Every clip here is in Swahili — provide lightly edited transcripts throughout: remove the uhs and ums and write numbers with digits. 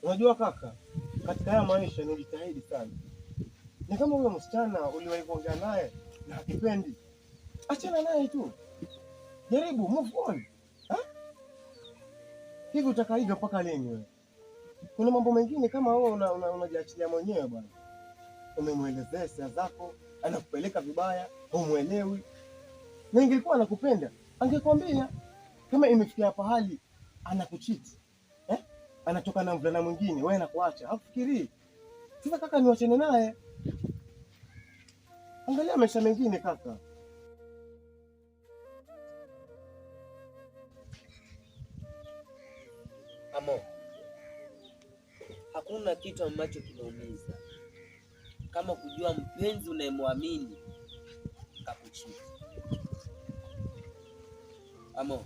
Unajua kaka, katika haya maisha nijitahidi sana. Ni kama huyo msichana uliwahi kuongea naye na hakipendi, achana naye tu, jaribu move on. Hivi utakaa hivyo mpaka lini wewe? Kuna mambo mengine kama wewe unajiachilia mwenyewe bwana. Umemwelezea hisia zako, anakupeleka vibaya, humuelewi. Na ingekuwa anakupenda, angekwambia. Kama imefikia pahali anakuchiti, anatoka na mvulana mwingine, wewe anakuacha, hakufikirii. Sasa kaka, niwachane naye. Angalia maisha mengine kaka. Amo, hakuna kitu ambacho kinaumiza kama kujua mpenzi unayemwamini kakuchiti. Amo,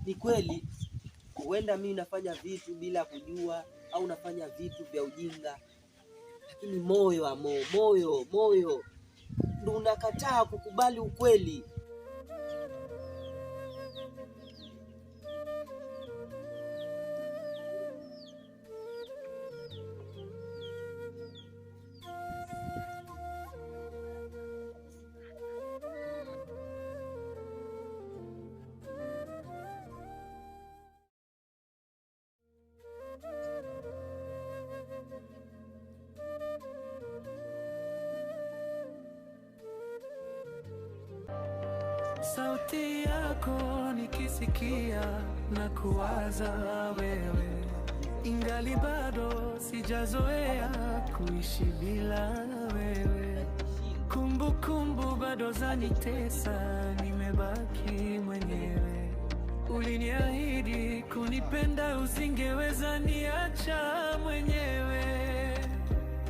ni kweli huenda mimi nafanya vitu bila kujua au nafanya vitu vya ujinga, lakini moyo Amo, moyo ndio unakataa kukubali ukweli. Sauti yako nikisikia na kuwaza wewe, ingali bado sijazoea kuishi bila wewe. Kumbukumbu bado zanitesa, nimebaki mwenyewe. Uliniahidi kunipenda, usingeweza niacha mwenyewe.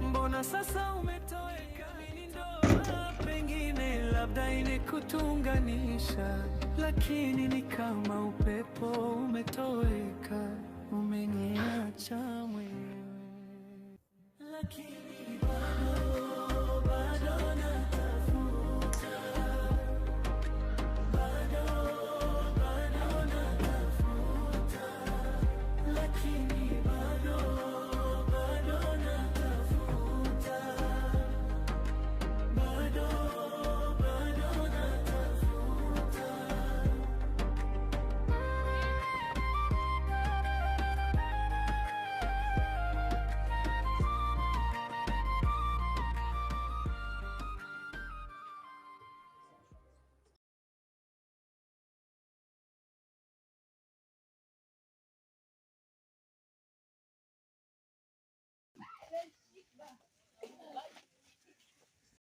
Mbona sasa umetoweka? Pengine labda inekutunganisha, lakini ni kama upepo umetoweka, umeniacha mwenyewe. Lakini bado